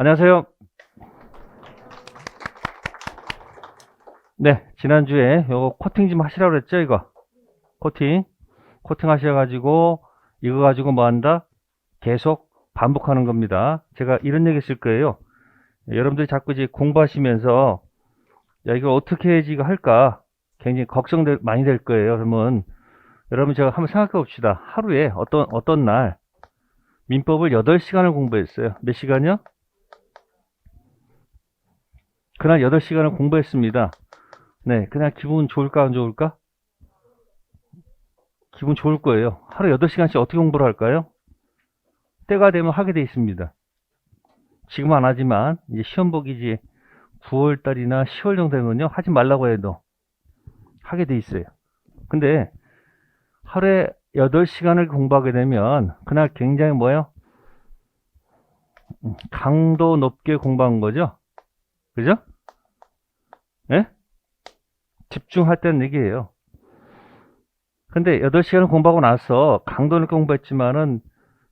안녕하세요. 네, 지난주에 요거 코팅 좀 하시라고 그랬죠, 이거. 코팅 하셔가지고, 이거 가지고 뭐 한다? 계속 반복하는 겁니다. 제가 이런 얘기 쓸 거예요. 여러분들이 자꾸 이제 공부하시면서, 야, 이걸 어떻게 해야지 이거 할까? 굉장히 많이 될 거예요. 그러면, 여러분 제가 한번 생각해 봅시다. 하루에 어떤 날, 민법을 8시간을 공부했어요. 몇 시간이요? 그날 8시간을 공부했습니다. 네, 그냥 기분 좋을까, 안 좋을까? 기분 좋을 거예요. 하루 8시간씩 어떻게 공부를 할까요? 때가 되면 하게 돼 있습니다. 지금 안 하지만, 이제 시험 보기 이제 9월달이나 10월 정도 되면요, 하지 말라고 해도 하게 돼 있어요. 근데 하루에 8시간을 공부하게 되면, 그날 굉장히 뭐예요? 강도 높게 공부한 거죠? 그죠? 예? 집중할 때는 얘기예요. 근데 8시간을 공부하고 나서 강도 높게 공부했지만은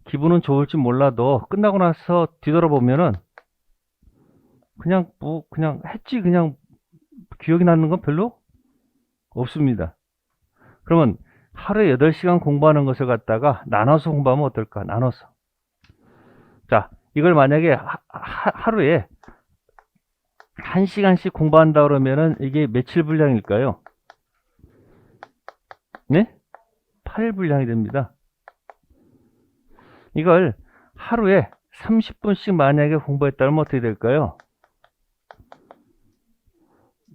기분은 좋을지 몰라도 끝나고 나서 뒤돌아보면은 그냥 했지 그냥 기억이 나는 건 별로 없습니다. 그러면 하루에 8시간 공부하는 것을 갖다가 나눠서 공부하면 어떨까? 나눠서. 자, 이걸 만약에 하루에 1시간씩 공부한다 그러면은 이게 며칠 분량일까요? 네? 8일 분량이 됩니다. 이걸 하루에 30분씩 만약에 공부했다면 어떻게 될까요?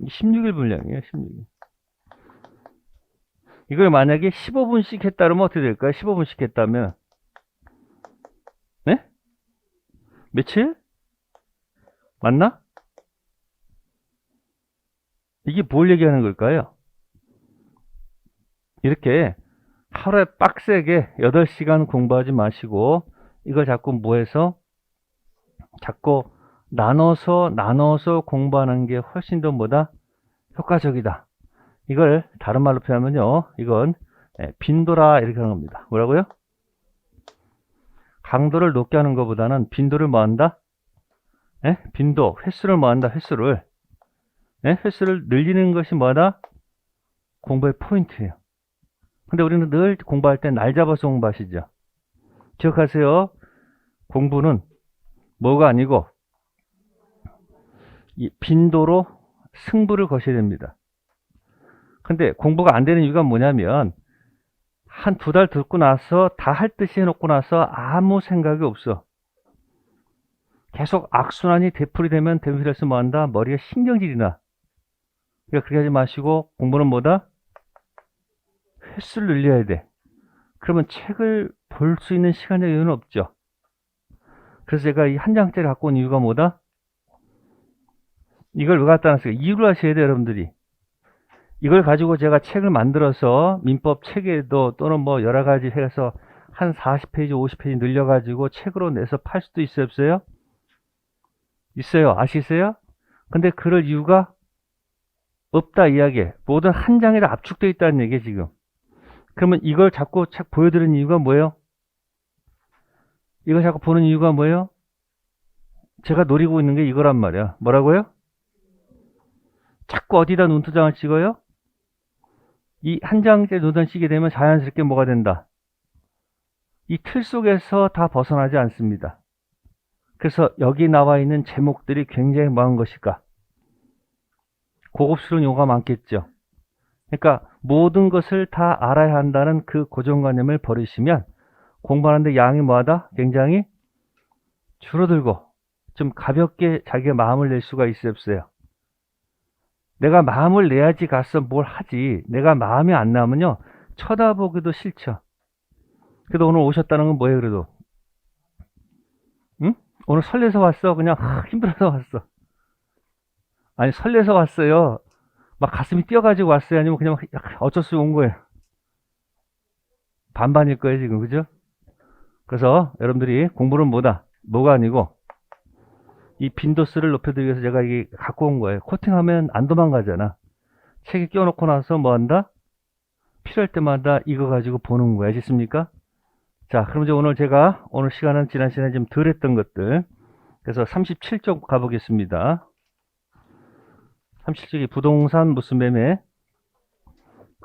16일 분량이에요, 16일. 이걸 만약에 15분씩 했다면 어떻게 될까요? 15분씩 했다면. 네? 며칠? 맞나? 이게 뭘 얘기하는 걸까요? 이렇게 하루에 빡세게 8시간 공부하지 마시고 이걸 자꾸 뭐해서 자꾸 나눠서 공부하는 게 훨씬 더 뭐다? 효과적이다. 이걸 다른 말로 표현하면요. 이건 빈도라 이렇게 하는 겁니다. 뭐라고요? 강도를 높게 하는 것보다는 빈도를 뭐 한다? 빈도, 횟수를 뭐 한다? 횟수를. 횟수를 늘리는 것이 뭐다? 공부의 포인트예요. 근데 우리는 늘 공부할 때 날 잡아서 공부하시죠. 기억하세요. 공부는 뭐가 아니고 이 빈도로 승부를 거셔야 됩니다. 근데 공부가 안 되는 이유가 뭐냐면 한 2달 듣고 나서 다 할 듯이 해놓고 나서 아무 생각이 없어. 계속 악순환이 되풀이 되면 되풀이해서 뭐 한다? 머리가 신경질이 나. 그러니까 그렇게 하지 마시고 공부는 뭐다? 횟수를 늘려야 돼. 그러면 책을 볼 수 있는 시간의 여유는 없죠. 그래서 제가 이 한 장짜리 갖고 온 이유가 뭐다? 이걸 왜 갖다 놨어요? 이유를 아셔야 돼요, 여러분들이. 이걸 가지고 제가 책을 만들어서 민법 체계도 또는 뭐 여러 가지 해서 한 40페이지, 50페이지 늘려가지고 책으로 내서 팔 수도 있어요, 없어요? 있어요. 아시세요? 근데 그럴 이유가 없다 이야기. 모든 한 장에 다 압축되어 있다는 얘기예요, 지금. 그러면 이걸 자꾸 책 보여드리는 이유가 뭐예요? 이걸 자꾸 보는 이유가 뭐예요? 제가 노리고 있는 게 이거란 말이야. 뭐라고요? 자꾸 어디다 눈도장을 찍어요? 이 한 장짜리 눈도장 찍게 되면 자연스럽게 뭐가 된다? 이 틀 속에서 다 벗어나지 않습니다. 그래서 여기 나와 있는 제목들이 굉장히 뭐한 것일까? 고급스러운 용어가 많겠죠. 그러니까 모든 것을 다 알아야 한다는 그 고정관념을 버리시면 공부하는데 양이 뭐하다? 굉장히 줄어들고 좀 가볍게 자기의 마음을 낼 수가 있어요, 없어요? 내가 마음을 내야지 가서 뭘 하지. 내가 마음이 안 나면요. 쳐다보기도 싫죠. 그래도 오늘 오셨다는 건 뭐예요, 그래도? 응? 오늘 설레서 왔어? 그냥 힘들어서 왔어? 아니, 설레서 왔어요? 막 가슴이 뛰어가지고 왔어요? 아니면 그냥 어쩔 수 없이 온 거예요? 반반일 거예요, 지금. 그죠? 그래서 여러분들이 공부는 뭐가 아니고 이 빈도수를 높여드리기 위해서 제가 이게 갖고 온 거예요. 코팅하면 안 도망가잖아. 책에 끼워놓고 나서 뭐 한다? 필요할 때마다 이거 가지고 보는 거야. 아시습니까? 자, 그럼 이제 오늘 제가 오늘 시간은 지난 시간에 좀 덜 했던 것들 그래서 37쪽 가보겠습니다. 37쪽이 부동산 무슨 매매?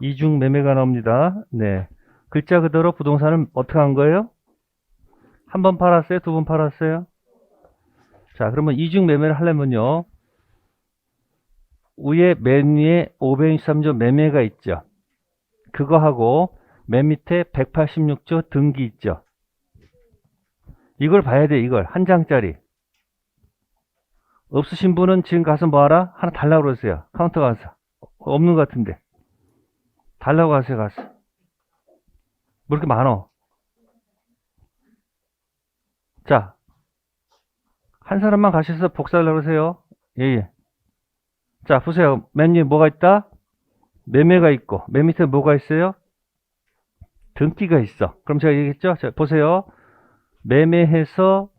이중 매매가 나옵니다. 네. 글자 그대로 부동산을 어떻게 한 거예요? 한 번 팔았어요? 두 번 팔았어요? 자, 그러면 이중 매매를 하려면요. 맨 위에 523조 매매가 있죠. 그거하고 맨 밑에 186조 등기 있죠. 이걸 봐야 돼, 이걸. 한 장짜리. 없으신 분은 지금 가서 뭐하라? 하나 달라고 그러세요. 카운터 가서. 없는 것 같은데. 달라고 하세요, 가서. 뭐 이렇게 많어? 자, 한 사람만 가셔서 복사하려고 그러세요. 예, 예. 자, 보세요. 맨 위에 뭐가 있다? 매매가 있고, 맨 밑에 뭐가 있어요? 등기가 있어. 그럼 제가 얘기했죠? 자, 보세요. 매매해서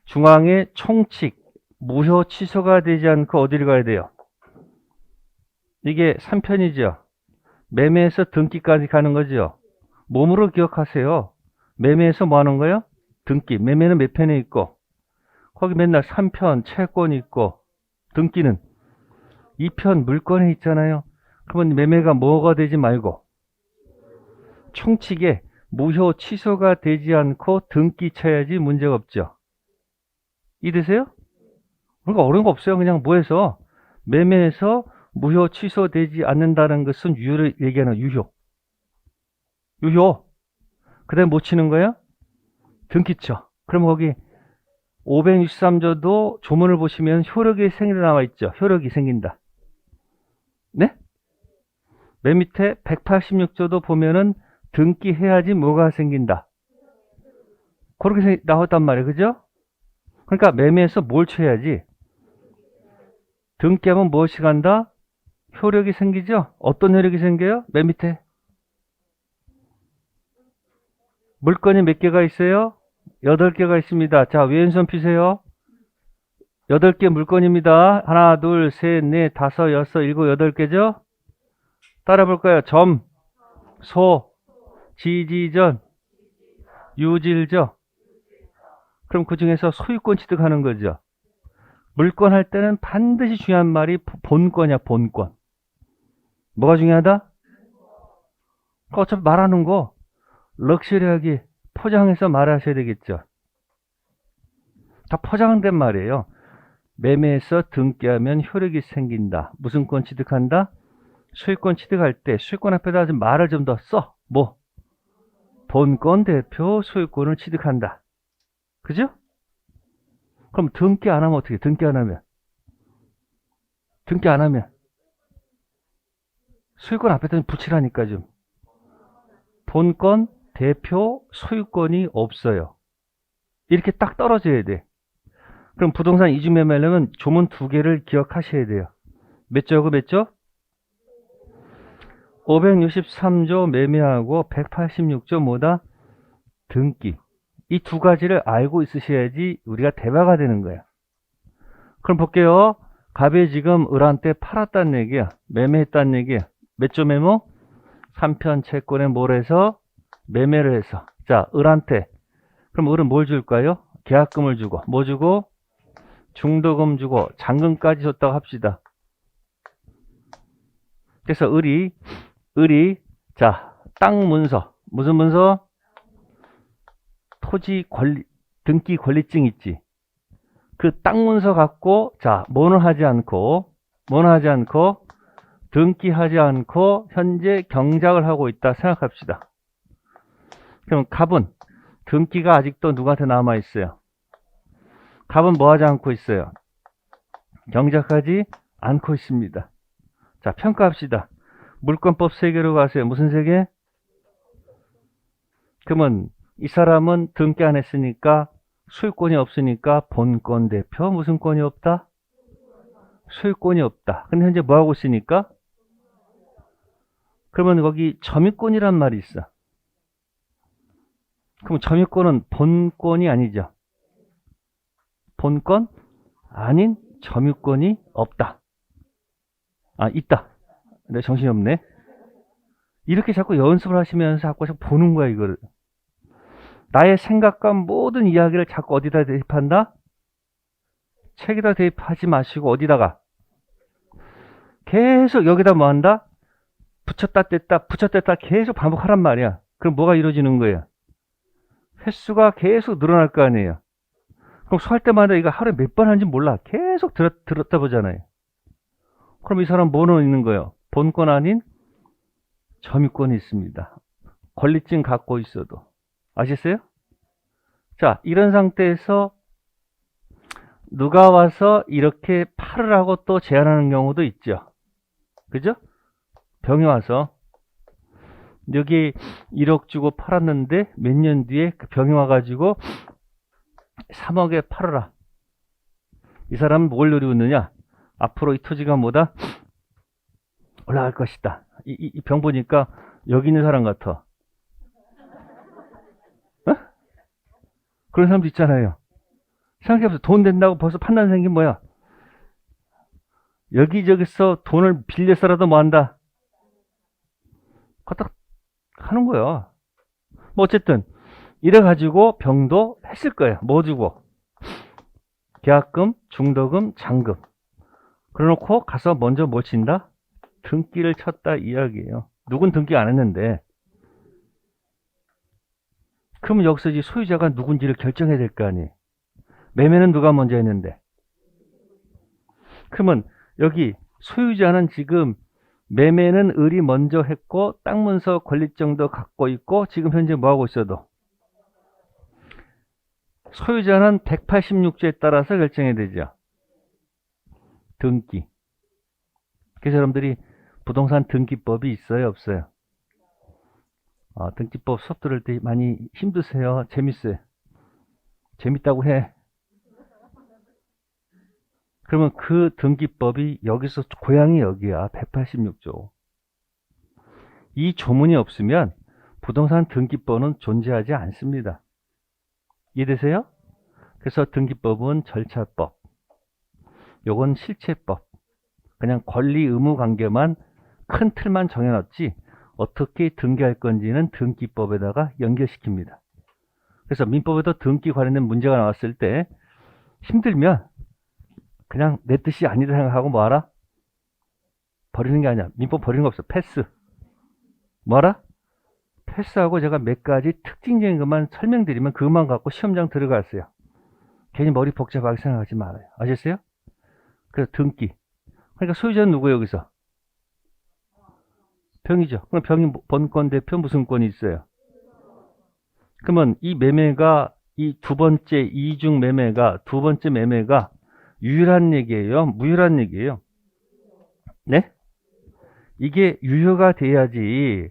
중앙에 총칙, 무효 취소가 되지 않고 어디를 가야 돼요? 이게 3편이죠. 매매해서 등기까지 가는 거죠. 몸으로 기억하세요. 매매해서 뭐 하는 거예요? 등기. 매매는 몇 편에 있고, 거기 맨날 3편 채권이 있고, 등기는 2편 물건에 있잖아요. 그러면 매매가 뭐가 되지 말고, 총칙에 무효 취소가 되지 않고 등기 쳐야지 문제가 없죠. 이해되세요? 그러니까 어려운 거 없어요. 그냥 뭐해서 매매해서 무효 취소되지 않는다는 것은 유효를 얘기하는 유효. 유효. 그 다음에 뭐 치는 거야? 등기 쳐. 그럼 거기 563조도 조문을 보시면 효력이 생긴다 나와 있죠. 효력이 생긴다. 네? 맨 밑에 186조도 보면은 등기해야지 뭐가 생긴다. 그렇게 나왔단 말이에요. 그죠? 그러니까 매매에서 뭘 쳐야지? 등기하면 무엇이 간다? 효력이 생기죠? 어떤 효력이 생겨요? 맨 밑에. 물건이 몇 개가 있어요? 8개가 있습니다. 자, 왼손 피세요. 8개 물건입니다. 하나, 둘, 셋, 넷, 다섯, 여섯, 일곱, 8개죠? 따라 볼까요? 점, 소, 지지전, 유질죠? 그럼 그 중에서 소유권 취득하는 거죠. 물건 할 때는 반드시 중요한 말이 본권이야, 본권. 뭐가 중요하다? 어차피 말하는 거 럭셔리하게 포장해서 말하셔야 되겠죠. 다 포장된 말이에요. 매매에서 등기하면 효력이 생긴다. 무슨 권 취득한다? 소유권 취득할 때 소유권 앞에다 좀 말을 좀 더 써. 뭐? 본권 대표 소유권을 취득한다. 그죠? 그럼 등기 안 하면 어떻게? 등기 안 하면 소유권 앞에다 좀 붙이라니까 좀. 본권 대표 소유권이 없어요. 이렇게 딱 떨어져야 돼. 그럼 부동산 이중 매매하려면 조문 2개를 기억하셔야 돼요. 몇 조고 몇 조? 563조 매매하고 186조 뭐다? 등기. 이 두 가지를 알고 있으셔야지 우리가 대화가 되는 거야. 그럼 볼게요. 갑이 지금 을한테 팔았다는 얘기야. 매매했다는 얘기야. 몇 조 매모? 3편 채권에 뭘 해서? 매매를 해서. 자, 을한테. 그럼 을은 뭘 줄까요? 계약금을 주고. 뭐 주고? 중도금 주고 잔금까지 줬다고 합시다. 그래서 을이 자, 땅 문서. 무슨 문서? 토지 권리, 등기 권리증 있지. 그 땅 문서 갖고, 자, 뭐는 하지 않고, 등기하지 않고, 현재 경작을 하고 있다 생각합시다. 그럼 갑은, 등기가 아직도 누구한테 남아있어요? 갑은 뭐 하지 않고 있어요? 경작하지 않고 있습니다. 자, 평가합시다. 물권법 세계로 가세요. 무슨 세계? 그러면 이 사람은 등기 안 했으니까 소유권이 없으니까 본권 대표 무슨 권이 없다? 소유권이 없다. 근데 현재 뭐 하고 있으니까? 그러면 거기 점유권이란 말이 있어. 그럼 점유권은 본권이 아니죠. 본권 아닌 점유권이 없다. 아, 있다. 내 정신이 없네. 이렇게 자꾸 연습을 하시면서 자꾸 보는 거야, 이거를. 나의 생각과 모든 이야기를 자꾸 어디다 대입한다? 책에다 대입하지 마시고 어디다가 계속 여기다 뭐 한다? 붙였다 뗐다 붙였다 뗐다 계속 반복하란 말이야. 그럼 뭐가 이루어지는 거예요? 횟수가 계속 늘어날 거 아니에요. 그럼 수할 때마다 이거 하루에 몇 번 하는지 몰라. 계속 들었다 보잖아요. 그럼 이 사람 뭐는 있는 거예요? 본권 아닌 점유권이 있습니다. 권리증 갖고 있어도. 아시겠어요? 자, 이런 상태에서 누가 와서 이렇게 팔으라고 또 제안하는 경우도 있죠. 그죠? 병이 와서 여기 1억 주고 팔았는데 몇 년 뒤에 그 병이 와가지고 3억에 팔아라. 이 사람은 뭘 노리고 있느냐? 앞으로 이 토지가 뭐다? 올라갈 것이다. 이 병 보니까 여기 있는 사람 같아. 어? 그런 사람도 있잖아요. 생각해보세요. 돈 된다고 벌써 판단 생긴 뭐야? 여기저기서 돈을 빌려서라도 뭐 한다? 갖다 하는 거야. 뭐 어쨌든 이래가지고 병도 했을 거예요. 뭐 주고? 계약금, 중도금, 잔금. 그래놓고 가서 먼저 뭘 친다? 등기를 쳤다 이야기예요. 누군 등기 안 했는데. 그러면 여기서 이제 소유자가 누군지를 결정해야 될 거 아니에요. 매매는 누가 먼저 했는데. 그러면 여기 소유자는 지금 매매는 을이 먼저 했고 땅 문서 권리증도 갖고 있고 지금 현재 뭐하고 있어도 소유자는 186조에 따라서 결정해야 되죠. 등기. 그래서 여러분들이 부동산 등기법이 있어요? 없어요? 등기법 수업 들을 때 많이 힘드세요? 재밌어요? 재밌다고 해. 그러면 그 등기법이 여기서 고향이 여기야. 186조. 이 조문이 없으면 부동산 등기법은 존재하지 않습니다. 이해되세요? 그래서 등기법은 절차법. 요건 실체법. 그냥 권리 의무 관계만 큰 틀만 정해놨지 어떻게 등기할 건지는 등기법에다가 연결시킵니다. 그래서 민법에도 등기 관련된 문제가 나왔을 때 힘들면 그냥 내 뜻이 아니다 생각하고 뭐하라? 버리는 게 아니야. 민법 버리는 거 없어. 패스. 뭐하라? 패스하고 제가 몇 가지 특징적인 것만 설명드리면 그것만 갖고 시험장 들어갔어요. 괜히 머리 복잡하게 생각하지 말아요. 아셨어요? 그래서 등기. 그러니까 소유자는 누구예요 여기서? 병이죠. 그럼 병이 본권 대표 무슨 권이 있어요? 그러면 이 매매가 이 두 번째 이중 매매가 두 번째 매매가 유효한 얘기예요? 무효한 얘기예요? 네? 이게 유효가 돼야지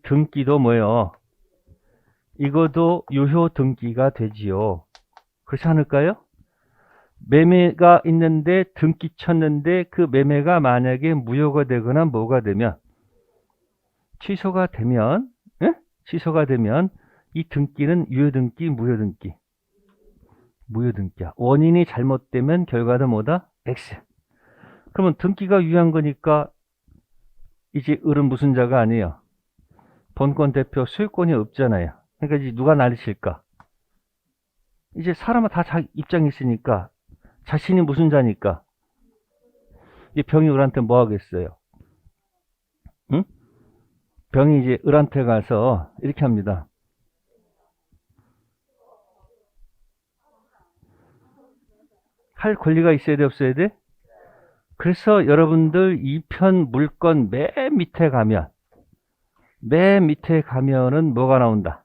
등기도 뭐예요? 이것도 유효 등기가 되지요. 그렇지 않을까요? 매매가 있는데 등기 쳤는데 그 매매가 만약에 무효가 되거나 뭐가 되면 취소가 되면 이 등기는 유효 등기, 무효 등기. 무효 등기야. 원인이 잘못되면 결과는 뭐다? X. 그러면 등기가 유효한 거니까 이제 을은 무슨 자가 아니에요. 본권 대표 소유권이 없잖아요. 그러니까 이제 누가 난리 칠까? 이제 사람은 다 자기 입장이 있으니까 자신이 무슨 자니까 이 병이 을한테 뭐 하겠어요? 응? 병이 이제 을한테 가서 이렇게 합니다. 할 권리가 있어야 돼 없어야 돼? 그래서 여러분들 2편 물건 맨 밑에 가면은 뭐가 나온다?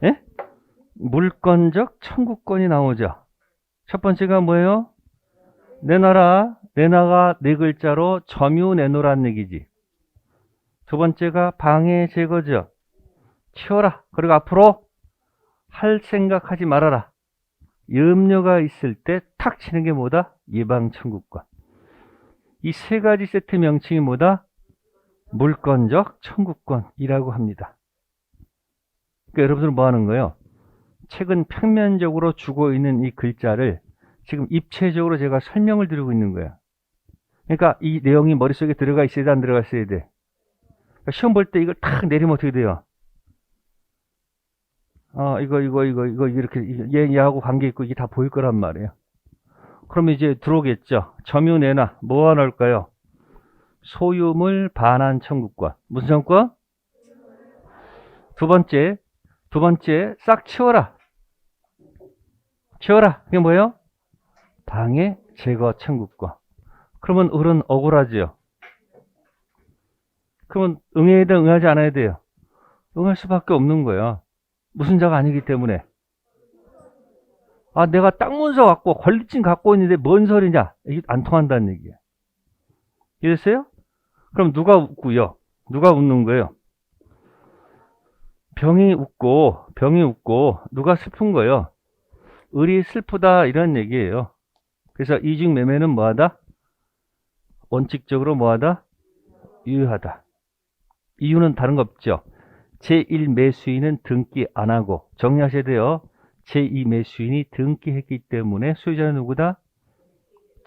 예? 물건적 청구권이 나오죠. 첫 번째가 뭐예요? 내놔라. 내놔가 네 글자로 점유 내놓으란 얘기지. 두 번째가 방해 제거죠. 치워라. 그리고 앞으로 할 생각하지 말아라. 염려가 있을 때 탁 치는 게 뭐다? 예방 청구권. 이 세 가지 세트 명칭이 뭐다? 물건적 청구권이라고 합니다. 그러니까 여러분들은 뭐 하는 거예요? 책은 평면적으로 주고 있는 이 글자를 지금 입체적으로 제가 설명을 드리고 있는 거야. 그러니까 이 내용이 머릿속에 들어가 있어야 돼, 안 들어가 있어야 돼? 그러니까 시험 볼 때 이걸 탁 내리면 어떻게 돼요? 이거 이렇게 얘하고 관계 있고 이게 다 보일 거란 말이에요. 그럼 이제 들어오겠죠. 점유 내나 뭐가 나올까요? 소유물 반환 청구권. 무슨 청구권? 두 번째 싹 치워라. 그게 뭐예요? 방해 제거 청구권. 그러면 을은 억울하지요. 그러면 응해야 돼, 응하지 않아야 돼요? 응할 수밖에 없는 거예요. 무슨 자가 아니기 때문에. 내가 땅 문서 갖고 권리증 갖고 있는데 뭔 소리냐? 이게 안 통한다는 얘기예요. 이해됐어요? 그럼 누가 웃고요? 누가 웃는 거예요? 병이 웃고 누가 슬픈 거예요? 을이 슬프다 이런 얘기예요. 그래서 이중 매매는 뭐하다? 원칙적으로 뭐하다? 유효하다. 이유는 다른 거 없죠. 제1 매수인은 등기 안 하고 정리하셔야 돼요. 제2 매수인이 등기했기 때문에 소유자는 누구다?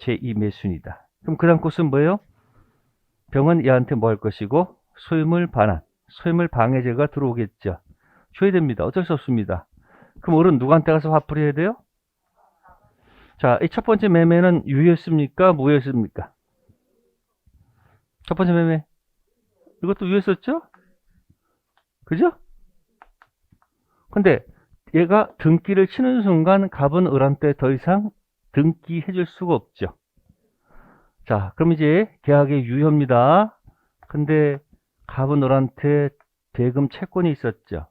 제2 매수인이다. 그럼 그 다음 곳은 뭐예요? 병은 얘한테 뭐 할 것이고 소유물 반환, 소유물 방해제가 들어오겠죠. 줘야 됩니다. 어쩔 수 없습니다. 그럼 을은 누구한테 가서 화풀이 해야 돼요? 자, 이 첫 번째 매매는 유효했습니까? 무효했습니까? 첫 번째 매매. 이것도 유효했었죠? 그죠? 근데 얘가 등기를 치는 순간 갑은 을한테 더 이상 등기해 줄 수가 없죠. 자, 그럼 이제 계약의 유효입니다. 근데 갑은 을한테 대금 채권이 있었죠.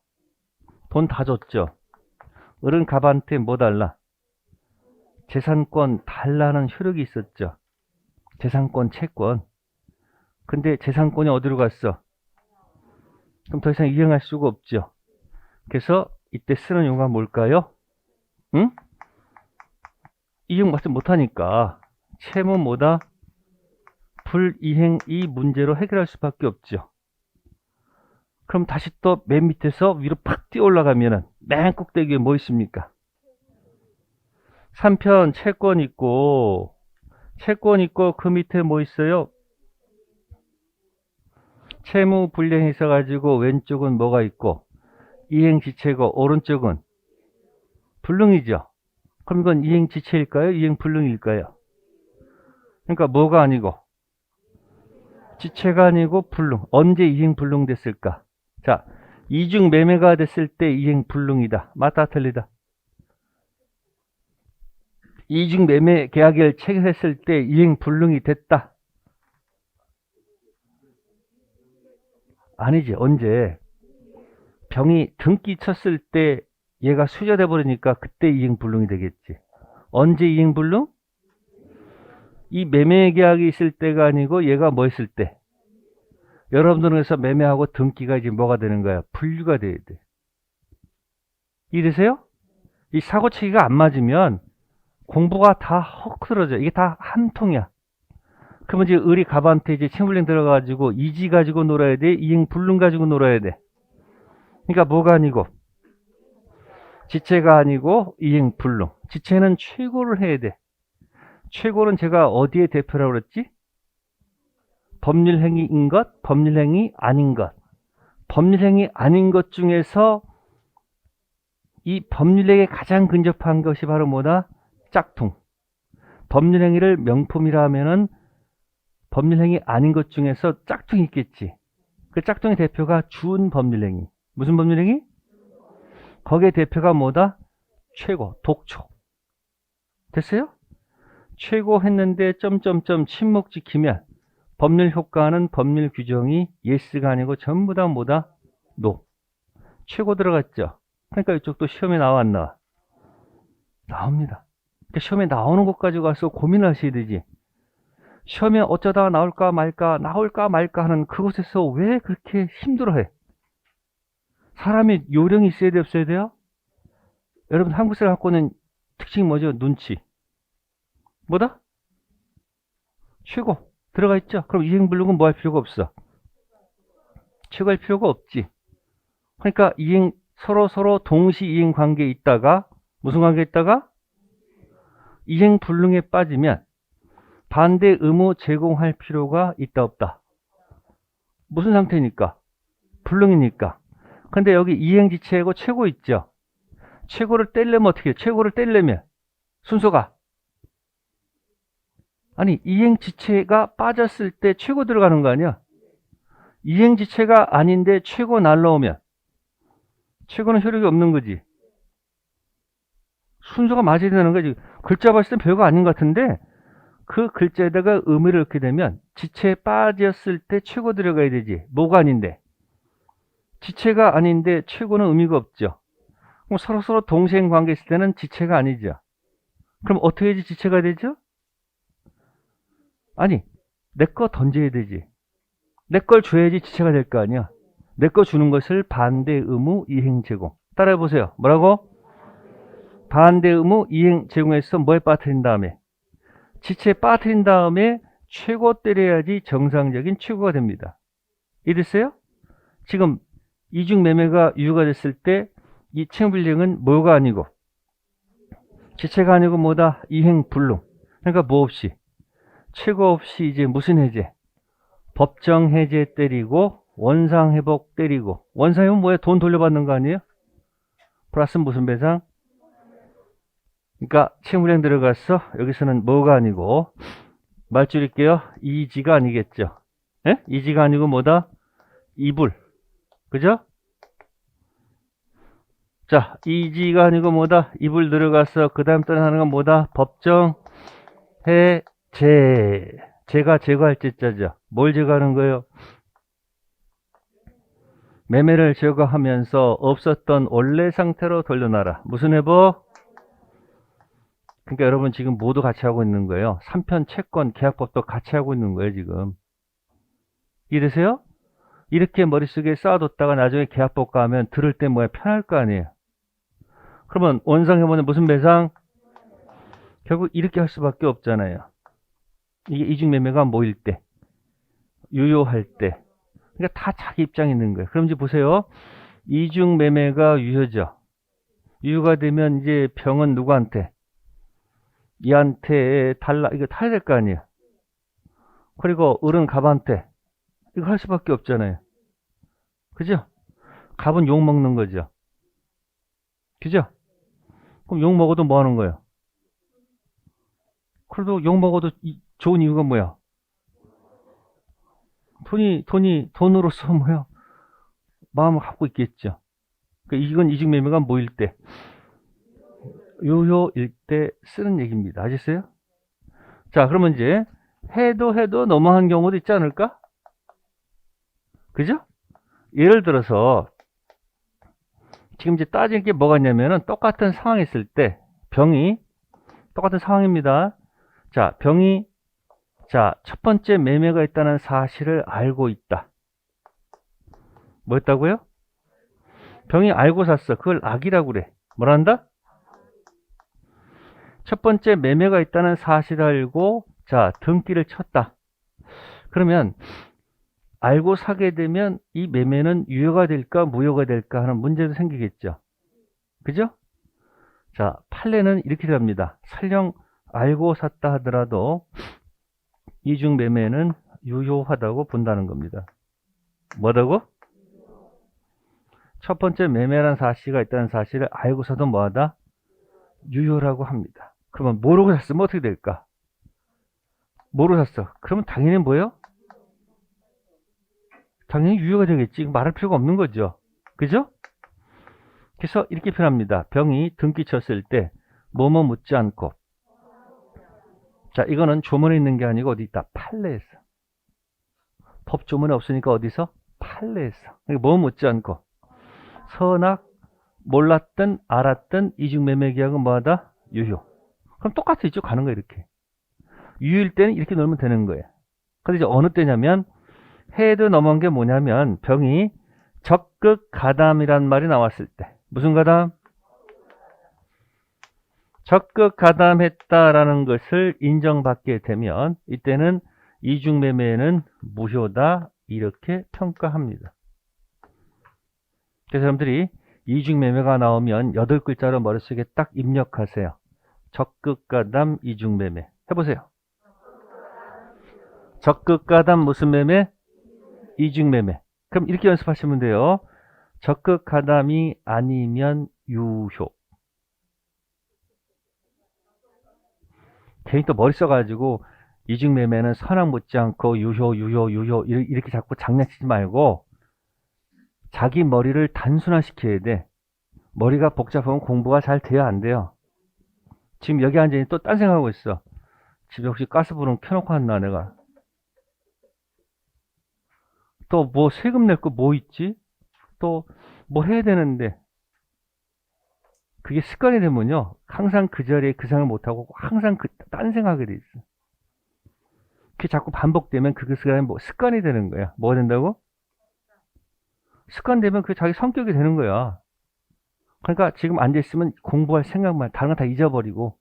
돈 다 줬죠. 을은 갑한테 뭐 달라? 재산권 달라는 효력이 있었죠. 재산권 채권. 근데 재산권이 어디로 갔어? 그럼 더 이상 이행할 수가 없죠. 그래서 이때 쓰는 용어가 뭘까요? 응? 이행 받지 못하니까 채무 뭐다? 불이행 이 문제로 해결할 수밖에 없죠. 그럼 다시 또 맨 밑에서 위로 팍 뛰어 올라가면은 맨 꼭대기에 뭐 있습니까? 3편 채권 있고 그 밑에 뭐 있어요? 채무 불이행이 있어가지고 왼쪽은 뭐가 있고 이행지체고 오른쪽은 불능이죠. 그럼 이건 이행지체일까요? 이행불능일까요? 그러니까 뭐가 아니고 지체가 아니고 불능. 언제 이행불능 됐을까? 자, 이중 매매가 됐을 때 이행불능이다. 맞다 틀리다? 이중 매매 계약을 체결했을 때 이행불능이 됐다. 아니지. 언제? 병이 등기 쳤을 때 얘가 수저돼 버리니까 그때 이행불능이 되겠지. 언제 이행불능? 이 매매 계약이 있을 때가 아니고 얘가 뭐 했을 때? 여러분들은 그래서 매매하고 등기가 이제 뭐가 되는 거야? 분류가 돼야 돼. 이해되세요? 이 사고치기가 안 맞으면 공부가 다 헛들어져. 이게 다 한 통이야. 그러면 이제 을이 갑한테 이제 채무불이행 들어가가지고 이지 가지고 놀아야 돼? 이행불능 가지고 놀아야 돼? 그러니까 뭐가 아니고? 지체가 아니고 이행불능. 지체는 최고를 해야 돼. 최고는 제가 어디에 대표라고 그랬지? 법률행위인 것, 법률행위 아닌 것. 법률행위 아닌 것 중에서 이 법률행위에 가장 근접한 것이 바로 뭐다? 짝퉁. 법률행위를 명품이라 하면은 법률행위 아닌 것 중에서 짝퉁이 있겠지. 그 짝퉁의 대표가 준법률행위. 무슨 법률행위? 거기에 대표가 뭐다? 최고, 독초. 됐어요? 최고 했는데 점점점 침묵 지키면 법률 효과는 법률 규정이 예스가 아니고 전부 다 뭐다? 노. 최고 들어갔죠? 그러니까 이쪽도 시험에 나왔나? 나옵니다. 그러니까 시험에 나오는 것 가지고 가서 고민하셔야 되지. 시험에 어쩌다가 나올까 말까 하는 그곳에서 왜 그렇게 힘들어해? 사람이 요령이 있어야 돼, 없어야 돼요? 여러분 한국 사람 갖고 있는 특징이 뭐죠? 눈치. 뭐다? 최고 들어가 있죠? 그럼 이행불능은 뭐 할 필요가 없어? 최고할 필요가 없지. 그러니까 서로 동시 이행 관계에 있다가 무슨 관계에 있다가 이행불능에 빠지면 반대 의무 제공할 필요가 있다 없다. 무슨 상태니까? 불능이니까. 근데 여기 이행지체고 최고 있죠? 최고를 떼려면 어떻게 해요? 최고를 떼려면 순서가 아니 이행지체가 빠졌을 때 최고 들어가는 거 아니야? 이행지체가 아닌데 최고 날라오면 최고는 효력이 없는 거지. 순서가 맞아야 되는 거지. 글자 봤을 땐 별거 아닌 것 같은데 그 글자에다가 의미를 넣게 되면 지체에 빠졌을 때 최고 들어가야 되지. 뭐가 아닌데? 지체가 아닌데 최고는 의미가 없죠. 그럼 서로 동생 관계 있을 때는 지체가 아니죠. 그럼 어떻게 해야지 지체가 되죠? 아니, 내 거 던져야 되지. 내 걸 줘야지 지체가 될 거 아니야. 내 거 주는 것을 반대 의무 이행 제공. 따라해 보세요. 뭐라고? 반대 의무 이행 제공해서 뭐에 빠뜨린 다음에 지체에 빠뜨린 다음에 최고 때려야지 정상적인 최고가 됩니다. 이해됐어요? 지금 이중매매가 유효가 됐을 때 이 채무불이행은 뭐가 아니고 지체가 아니고 뭐다? 이행불능. 그러니까 뭐 없이 최고 없이 이제 무슨 해제? 법정 해제 때리고 원상 회복 때리고. 원상 회복은 뭐야? 돈 돌려받는 거 아니에요? 플러스 무슨 배상? 그러니까 채무불이행 들어갔어. 여기서는 뭐가 아니고 말 줄일게요. 이지가 아니겠죠. 예? 이지가 아니고 뭐다? 이불. 그죠? 자, 이지가 아니고 뭐다? 이불 들어가서 그 다음 떠나는 건 뭐다? 법정 해제. 제가 제거할 제자죠. 뭘 제거하는 거예요? 매매를 제거하면서 없었던 원래 상태로 돌려놔라. 무슨 회복? 그러니까 여러분 지금 모두 같이 하고 있는 거예요. 3편 채권 계약법도 같이 하고 있는 거예요, 지금. 이해되세요? 이렇게 머릿속에 쌓아뒀다가 나중에 계약법 가면 들을 때 뭐야? 편할 거 아니에요. 그러면 원상회복은 무슨 배상? 결국 이렇게 할 수밖에 없잖아요. 이게 이중매매가 뭐일 때? 유효할 때. 그러니까 다 자기 입장이 있는 거예요. 그럼 이제 보세요. 이중매매가 유효죠. 유효가 되면 이제 병은 누구한테? 이한테 달라. 이거 타야 될 거 아니에요. 그리고 을은 갑한테. 이거 할 수밖에 없잖아요. 그죠? 갑은 욕 먹는 거죠. 그죠? 그럼 욕 먹어도 뭐 하는 거예요? 그래도 욕 먹어도 좋은 이유가 뭐야? 돈으로서 뭐야? 마음을 갖고 있겠죠. 그러니까 이건 이중매매가 뭐일 때? 유효일 때 쓰는 얘기입니다. 아셨어요? 자, 그러면 이제 해도 너무한 경우도 있지 않을까? 그죠? 예를 들어서 지금 이제 따질 게 뭐가 있냐면은 똑같은 상황이 있을 때 병이 똑같은 상황입니다. 자, 병이 첫 번째 매매가 있다는 사실을 알고 있다. 뭐였다고요? 병이 알고 샀어. 그걸 악이라고 그래. 뭐란다? 첫 번째 매매가 있다는 사실을 알고 등기를 쳤다. 그러면 알고 사게 되면 이 매매는 유효가 될까 무효가 될까 하는 문제도 생기겠죠. 그죠? 자, 판례는 이렇게 됩니다. 설령 알고 샀다 하더라도 이중 매매는 유효하다고 본다는 겁니다. 뭐라고? 첫 번째 매매라는 사실이 있다는 사실을 알고 사도 뭐하다? 유효라고 합니다. 그러면 모르고 샀으면 어떻게 될까? 모르고 샀어. 그러면 당연히 뭐예요? 당연히 유효가 되겠지. 말할 필요가 없는 거죠. 그죠? 그래서 이렇게 표현합니다. 병이 등기 쳤을 때 뭐뭐 묻지 않고. 자, 이거는 조문에 있는 게 아니고 어디 있다? 판례에서. 법 조문에 없으니까 어디서? 판례에서. 뭐 묻지 않고. 선악, 몰랐든 알았든 이중매매 계약은 뭐하다? 유효. 그럼 똑같이 쭉 가는 거예요. 이렇게. 유효일 때는 이렇게 놀면 되는 거예요. 근데 이제 어느 때냐면 해도 넘은 게 뭐냐면 병이 적극 가담이란 말이 나왔을 때. 무슨 가담? 적극 가담했다라는 것을 인정받게 되면 이때는 이중매매는 무효다 이렇게 평가합니다. 그래서 여러분들이 이중매매가 나오면 8글자로 머릿속에 딱 입력하세요. 적극 가담 이중매매 해보세요. 적극 가담 무슨 매매? 이중매매. 그럼 이렇게 연습하시면 돼요. 적극 가담이 아니면 유효. 괜히 또 머리 써가지고 이중매매는 선악 묻지 않고 유효 이렇게 자꾸 장난치지 말고 자기 머리를 단순화시켜야 돼. 머리가 복잡하면 공부가 잘 돼야 안 돼요. 지금 여기 앉아있니 또 딴 생각하고 있어. 집에 혹시 가스불은 켜놓고 왔나 내가. 또 뭐 세금 낼 거 뭐 있지? 또 뭐 해야 되는데. 그게 습관이 되면요. 항상 그 자리에 그 생각을 못하고 항상 딴 생각이 돼 있어. 그게 자꾸 반복되면 그게 습관이 되는 거야. 뭐가 된다고? 습관 되면 그게 자기 성격이 되는 거야. 그러니까 지금 앉아있으면 공부할 생각만, 다른 거 다 잊어버리고,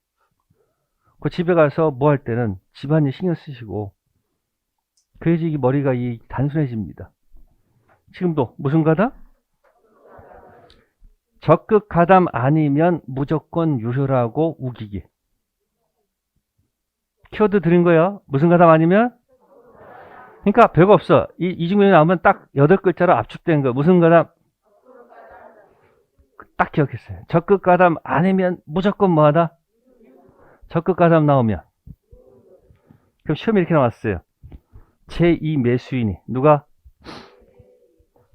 그 집에 가서 뭐 할 때는 집안일 신경 쓰시고, 그래야지 이 머리가 단순해집니다. 지금도 무슨 가담? 적극 가담 아니면 무조건 유효라고 우기기. 키워드 드린 거야. 무슨 가담 아니면? 그러니까 별거 없어. 이중면이 나오면 딱 8글자로 압축된 거. 무슨 가담? 딱 기억했어요. 적극 가담 아니면 무조건 뭐하다? 적극 가담 나오면. 그럼 시험에 이렇게 나왔어요. 제2 매수인이 누가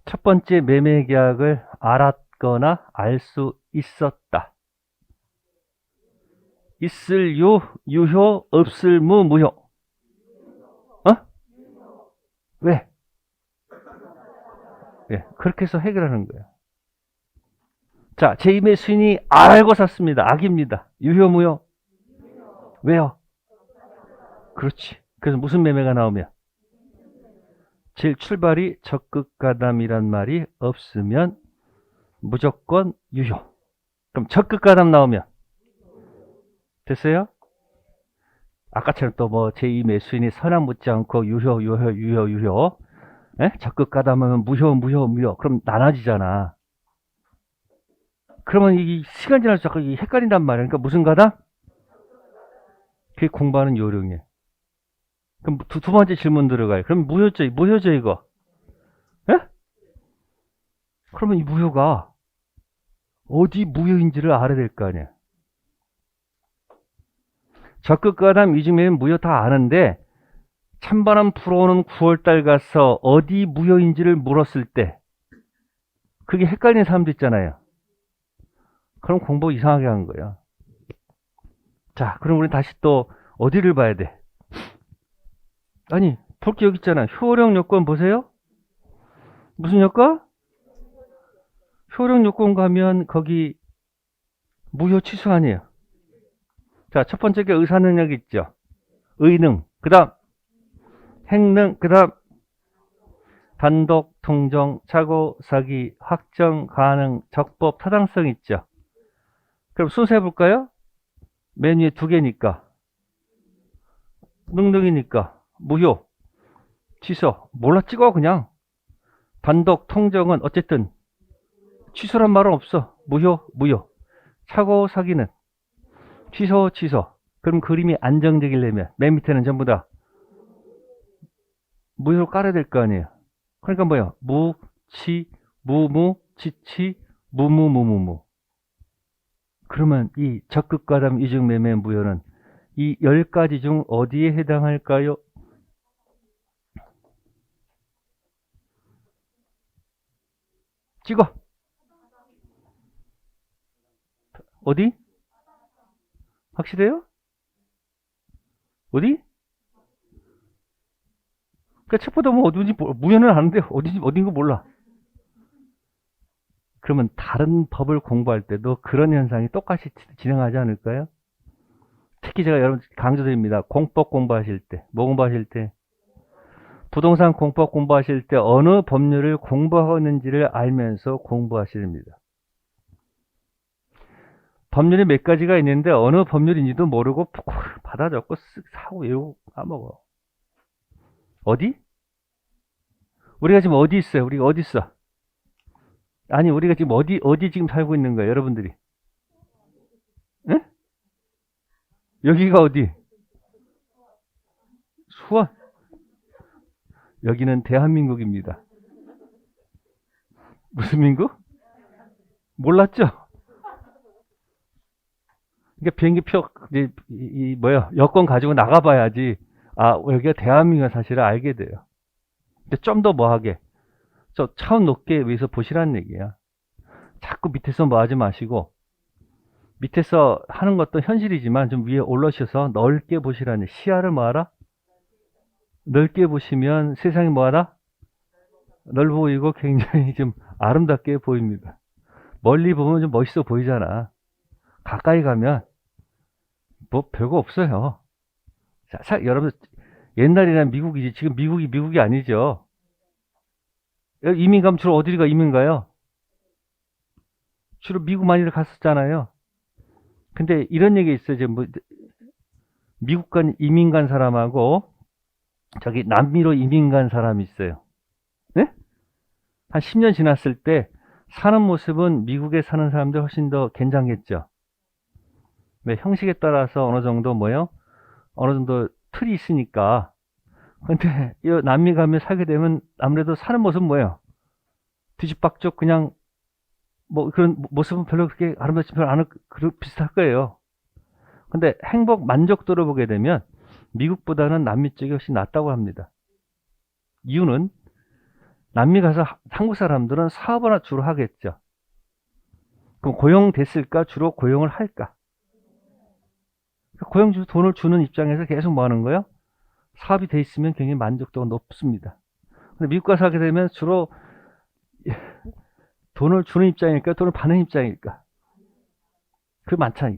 첫 번째 매매 계약을 알았거나 알 수 있었다. 있을 유효, 없을 무효. 왜? 예, 그렇게 해서 해결하는 거예요. 자, 제2 매수인이 알고 샀습니다. 악입니다. 유효, 무효? 왜요? 그렇지. 그래서 무슨 매매가 나오면? 제일 출발이 적극 가담이란 말이 없으면 무조건 유효. 그럼 적극 가담 나오면? 됐어요? 아까처럼 또 뭐 제2 매수인이 선악 묻지 않고 유효. 에? 적극 가담하면 무효. 그럼 나눠지잖아. 그러면 이 시간 지날수록 자꾸 헷갈린단 말이야. 그러니까 무슨 가담? 그게 공부하는 요령이에요. 그럼 두 번째 질문 들어가요. 그럼 무효죠 이거. 에? 그러면 이 무효가 어디 무효인지를 알아야 될 거 아니야. 적극 가담 이중매매는 무효 다 아는데 찬바람 불어오는 9월달 가서 어디 무효인지를 물었을 때 그게 헷갈리는 사람도 있잖아요. 그럼 공부 이상하게 한 거야. 자, 그럼 우리 다시 또 어디를 봐야 돼? 아니, 볼 게 여기 있잖아. 효력 요건 보세요. 무슨 요건? 효력 요건 가면 거기 무효 취소 아니에요. 자, 첫 번째 게 의사능력 있죠. 의능. 그 다음 행능. 그 다음 단독, 통정, 착오, 사기, 확정, 가능, 적법, 타당성 있죠. 그럼 순서 해볼까요? 맨 위에 2개니까. 능력이니까. 무효. 취소. 몰라 찍어 그냥. 단독, 통정은 어쨌든 취소란 말은 없어. 무효. 착오, 사기는 취소. 그럼 그림이 안정적이려면 맨 밑에는 전부 다 무효로 깔아야 될 거 아니에요. 그러니까 뭐예요? 무무, 치치, 무무. 그러면 이 적극 가담 이중 매매 무효는 이 10가지 중 어디에 해당할까요? 찍어. 어디? 확실해요? 어디? 그러니까 책보다 뭐 어딘지 무효는 아는데 어딘 거 몰라. 그러면 다른 법을 공부할 때도 그런 현상이 똑같이 진행하지 않을까요? 특히 제가 여러분 강조드립니다. 공법 공부하실 때, 뭐 공부하실 때? 부동산 공법 공부하실 때 어느 법률을 공부하고 있는지를 알면서 하셔야 됩니다. 법률이 몇 가지가 있는데 어느 법률인지도 모르고 받아 적고 쓱 사고 외우고 까먹어. 어디? 우리가 지금 어디 있어요? 우리가 어디 있어? 아니, 우리가 지금 어디 지금 살고 있는 거예요, 여러분들이? 응? 여기가 어디? 수원? 여기는 대한민국입니다. 무슨 민국? 몰랐죠? 그러니까 비행기표, 이제, 뭐야, 여권 가지고 나가봐야지, 아, 여기가 대한민국의 사실을 알게 돼요. 근데 좀 더 뭐하게, 저 차원 높게 위에서 보시라는 얘기야. 자꾸 밑에서 뭐 하지 마시고, 밑에서 하는 것도 현실이지만 좀 위에 올라오셔서 넓게 보시라는, 시야를 뭐하라? 넓게 보시면 세상이 뭐하라? 넓어 보이고 굉장히 좀 아름답게 보입니다. 멀리 보면 좀 멋있어 보이잖아. 가까이 가면 뭐 별거 없어요. 자, 여러분, 옛날이나 미국이지, 지금 미국이 아니죠. 이민 가면 주로 어디가 이민 가요? 주로 미국 많이들 갔었잖아요. 근데 이런 얘기 있어요. 이제 뭐 미국 간 이민 간 사람하고 저기 남미로 이민 간 사람이 있어요. 네? 한 10년 지났을 때 사는 모습은 미국에 사는 사람들 훨씬 더 괜찮겠죠. 네, 형식에 따라서 어느 정도 뭐요? 어느 정도 틀이 있으니까. 근데 이 남미 가면 살게 되면 아무래도 사는 모습은 뭐예요? 뒤집박죽 그냥 뭐 그런 모습은 별로 그렇게 아름답지 별로 않을 비슷할 거예요. 근데 행복 만족도를 보게 되면 미국보다는 남미 쪽이 훨씬 낫다고 합니다. 이유는 남미 가서 한국 사람들은 사업을 주로 하겠죠. 그럼 고용됐을까? 주로 고용을 할까? 고용 주 돈을 주는 입장에서 계속 뭐 하는 거예요? 사업이 돼 있으면 굉장히 만족도가 높습니다. 근데 미국 가서 하게 되면 주로 돈을 주는 입장일까? 돈을 받는 입장일까? 그 많잖아요.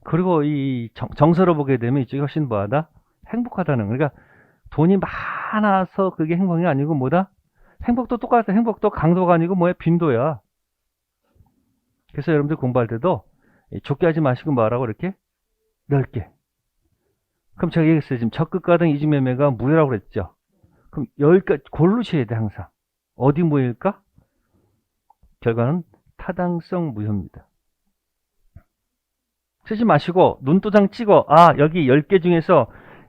그리고 이 정서를 보게 되면 이쪽이 훨씬 뭐하다? 행복하다는. 그러니까 돈이 많아서 그게 행복이 아니고 뭐다? 행복도 똑같아. 행복도 강도가 아니고 뭐야? 빈도야. 그래서 여러분들 공부할 때도 좁게 하지 마시고 뭐하라고 이렇게 넓게. 그럼 제가 얘기했어요. 지금 적극 가등 이중 매매가 무효라고 그랬죠. 그럼 여기까지 고르셔야 돼 항상. 어디 무효일까? 결과는 타당성 무효입니다. 쓰지 마시고 눈도장 찍어. 아, 여기 10개 중에서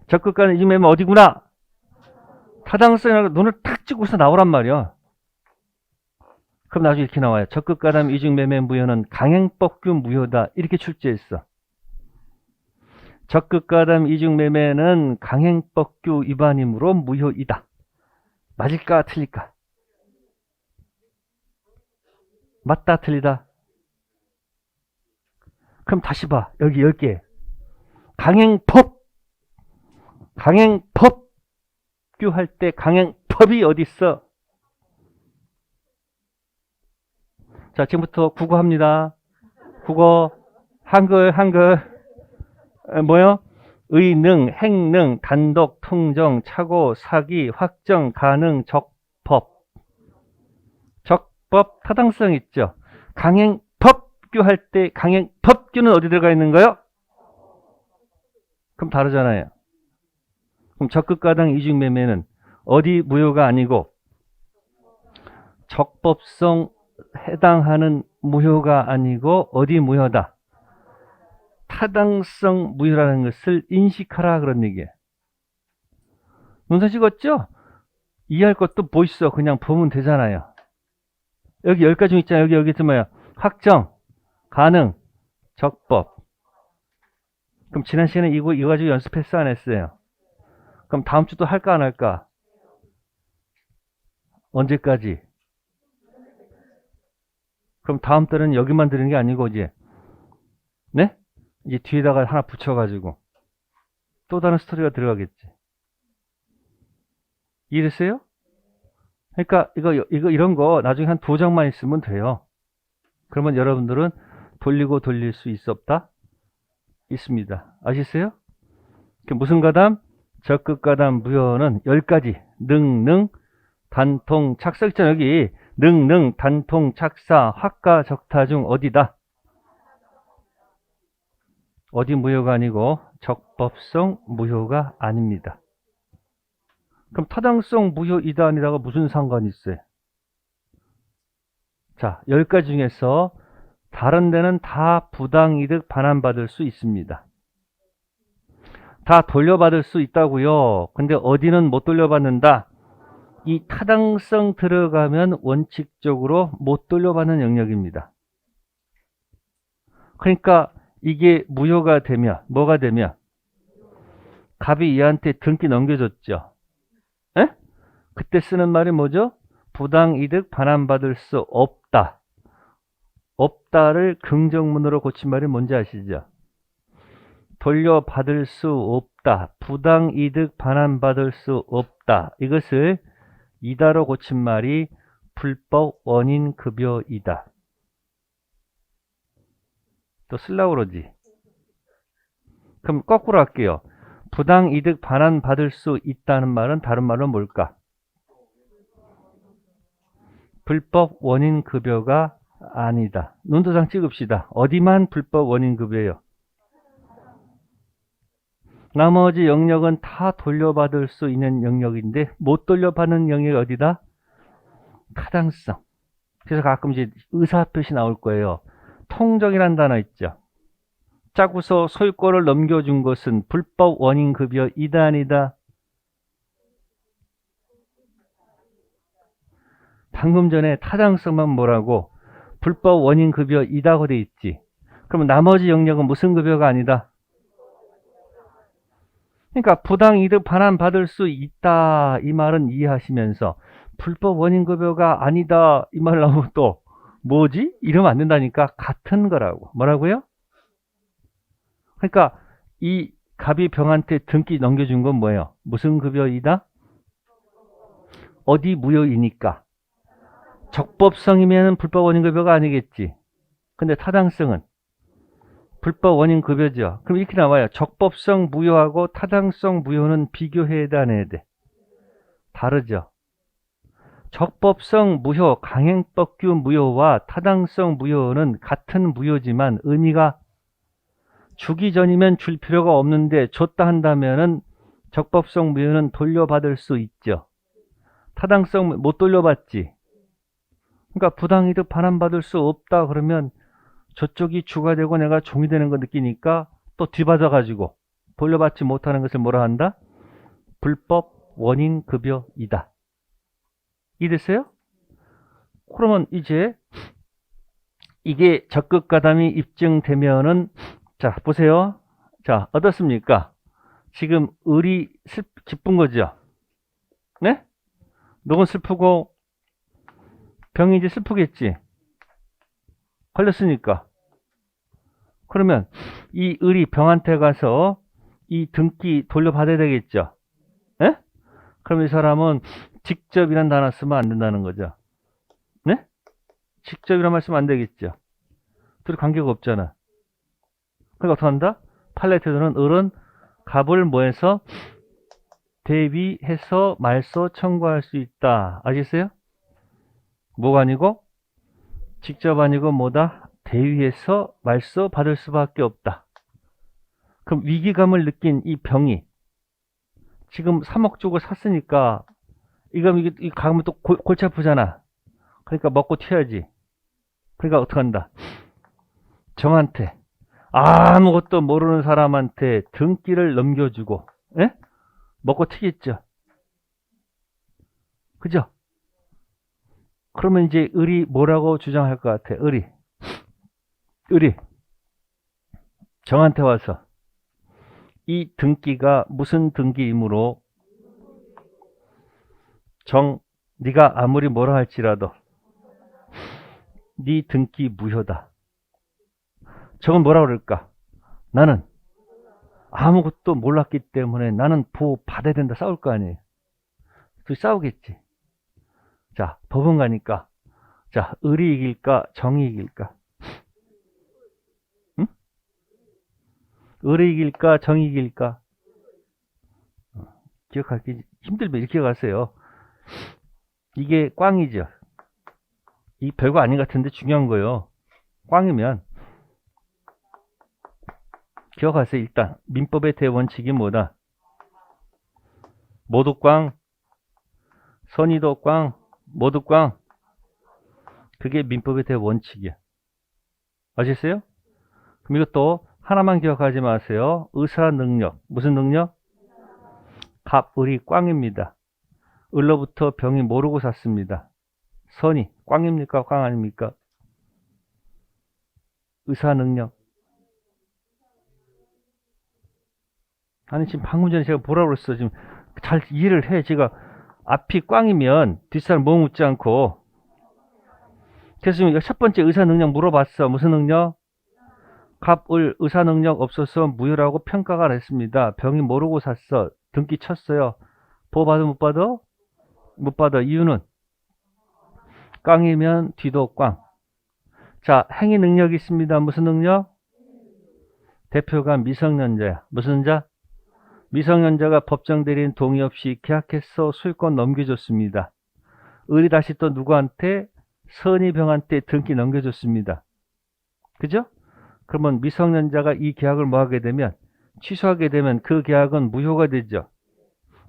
적극 가등 이중 매매 어디구나? 타당성이라고 눈을 탁 찍고서 나오란 말이야. 그럼 나중에 이렇게 나와요. 적극 가담 이중 매매 무효는 강행법규 무효다. 이렇게 출제했어. 적극 가담 이중 매매는 강행법규 위반이므로 무효이다. 맞을까 틀릴까? 맞다 틀리다? 그럼 다시 봐. 여기 10개. 강행법규 할 때 강행법이 어디 있어? 자, 지금부터 국어 합니다. 국어, 한글. 뭐요? 의능, 행능, 단독, 통정, 착오, 사기, 확정, 가능, 적법. 적법, 타당성 있죠? 강행법규 할 때 강행법규는 어디 들어가 있는 거요? 그럼 다르잖아요. 그럼 적극가당 이중매매는 어디 무효가 아니고 적법성 해당하는 무효가 아니고 어디 무효다? 타당성 무효라는 것을 인식하라 그런 얘기예요. 논술 찍었죠? 이해할 것도 뭐 있어? 그냥 보면 되잖아요. 여기 10가지 있잖아요. 여기 뭐야? 확정, 가능, 적법. 그럼 지난 시간에 이거 가지고 연습했어 안 했어요? 그럼 다음 주 또 할까 안 할까? 언제까지? 그럼 다음 달은 여기만 들은 게 아니고 이제 네? 이제 뒤에다가 하나 붙여가지고 또 다른 스토리가 들어가겠지. 이해됐어요? 그러니까 이런 거 나중에 한 2장만 있으면 돼요. 그러면 여러분들은 돌리고 돌릴 수 있었다? 있습니다. 아시겠어요? 무슨 가담? 적극 가담 무효는 10가지. 능능, 단통, 착사 있잖아요. 여기 능능, 단통, 착사, 확가, 적타 중 어디다? 어디 무효가 아니고 적법성 무효가 아닙니다. 그럼 타당성 무효이다 아니다가 무슨 상관이 있어요? 자, 10가지 중에서 다른 데는 다 부당이득 반환받을 수 있습니다. 다 돌려받을 수 있다고요. 근데 어디는 못 돌려받는다? 이 타당성 들어가면 원칙적으로 못 돌려받는 영역입니다. 그러니까 이게 무효가 되면, 뭐가 되면, 갑이 얘한테 등기 넘겨줬죠. 에? 그때 쓰는 말이 뭐죠? 부당이득 반환받을 수 없다. 없다를 긍정문으로 고친 말이 뭔지 아시죠? 돌려받을 수 없다. 부당이득 반환받을 수 없다. 이것을 이다로 고친 말이 불법 원인급여이다. 또 쓰려고 그러지. 그럼 거꾸로 할게요. 부당이득 반환받을 수 있다는 말은 다른 말로 뭘까? 불법 원인급여가 아니다. 눈도장 찍읍시다. 어디만 불법 원인급여예요? 나머지 영역은 다 돌려받을 수 있는 영역인데 못 돌려받는 영역이 어디다? 타당성. 그래서 가끔 이제 의사표시 나올 거예요. 통정이라는 단어 있죠. 짜고서 소유권을 넘겨준 것은 불법 원인급여이다 아니다? 방금 전에 타당성만 뭐라고? 불법 원인급여이다고 돼 있지. 그러면 나머지 영역은 무슨 급여가 아니다? 그러니까 부당이득 반환받을 수 있다 이 말은 이해하시면서 불법 원인급여가 아니다 이 말 나오면 또 뭐지? 이러면 안 된다니까. 같은 거라고. 뭐라고요? 그러니까 이 갑이 병한테 등기 넘겨준 건 뭐예요? 무슨 급여이다? 어디 무효이니까. 적법성이면 불법 원인급여가 아니겠지. 근데 타당성은 불법 원인급여죠. 그럼 이렇게 나와요. 적법성 무효하고 타당성 무효는 비교해야 돼, 안 해야 돼? 다르죠. 적법성 무효, 강행법규 무효와 타당성 무효는 같은 무효지만 의미가 주기 전이면 줄 필요가 없는데 줬다 한다면은 적법성 무효는 돌려받을 수 있죠. 타당성 못 돌려받지. 그러니까 부당이득 반환받을 수 없다 그러면 저쪽이 주가 되고 내가 종이 되는 거 느끼니까 또 뒤받아가지고 돌려받지 못하는 것을 뭐라 한다? 불법 원인급여이다. 이해됐어요? 그러면 이제 이게 적극가담이 입증되면은 자 보세요. 자 어떻습니까? 지금 을이 기쁜 거죠? 네? 녹은 슬프고 병이 이제 슬프겠지? 걸렸으니까. 그러면 이 을이 병한테 가서 이 등기 돌려받아야 되겠죠? 네? 그럼 이 사람은 직접이란 단어 쓰면 안 된다는 거죠. 네? 직접이란 말 쓰면 안 되겠죠. 둘이 관계가 없잖아. 그러니까 어떻게 한다? 팔레트들은 을은 갑을 뭐해서 대위해서 말소 청구할 수 있다. 아시겠어요? 뭐가 아니고? 직접 아니고 뭐다? 대위해서 말소 받을 수밖에 없다. 그럼 위기감을 느낀 이 병이 지금 3억 주고 샀으니까 이게 가면 또 골치 아프잖아. 그러니까 먹고 튀어야지. 그러니까 어떻게 한다? 정한테 아무것도 모르는 사람한테 등기를 넘겨주고 예? 먹고 튀겠죠. 그죠? 그러면 이제 을이 뭐라고 주장할 것 같아? 을이 정한테 와서 이 등기가 무슨 등기이므로 네가 아무리 뭐라 할지라도 네 등기 무효다. 정은 뭐라 그럴까? 나는 아무것도 몰랐기 때문에 나는 보호 받아야 된다. 싸울 거 아니에요. 둘이 싸우겠지. 자, 법원 가니까 자, 을이 이길까? 정이 이길까? 응? 을이 이길까? 정이 이길까? 기억하기 힘들면 이렇게 가세요. 이게 꽝이죠. 이 별거 아닌 것 같은데 중요한 거예요. 꽝이면 기억하세요. 일단 민법의 대원칙이 뭐다? 모두 꽝, 선의도 꽝, 모두 꽝. 그게 민법의 대원칙이야. 아셨어요? 그럼 이것도 하나만 기억하지 마세요. 의사 능력. 무슨 능력? 갑, 을이 꽝입니다. 을로부터 병이 모르고 샀습니다. 선의 꽝입니까? 꽝 아닙니까? 의사 능력. 아니, 지금 방금 전에 제가 뭐라고 그랬어. 지금 잘 이해를 해. 제가 앞이 꽝이면 뒷사람 뭐 묻지 않고. 그래서 지금 첫 번째 의사 능력 물어봤어. 무슨 능력? 갑을 의사 능력 없어서 무효라고 평가가 냈습니다. 병이 모르고 샀어. 등기 쳤어요. 보호 받아 못 받아? 못 받아. 이유는 꽝이면 뒤도 꽝. 자, 행위 능력이 있습니다. 무슨 능력? 대표가 미성년자야. 무슨 자? 미성년자가 법정 대리인 동의 없이 계약해서 소유권 넘겨줬습니다. 을이 다시 또 누구한테? 선의병한테 등기 넘겨줬습니다. 그죠? 그러면 미성년자가 이 계약을 뭐 하게 되면, 취소하게 되면 그 계약은 무효가 되죠.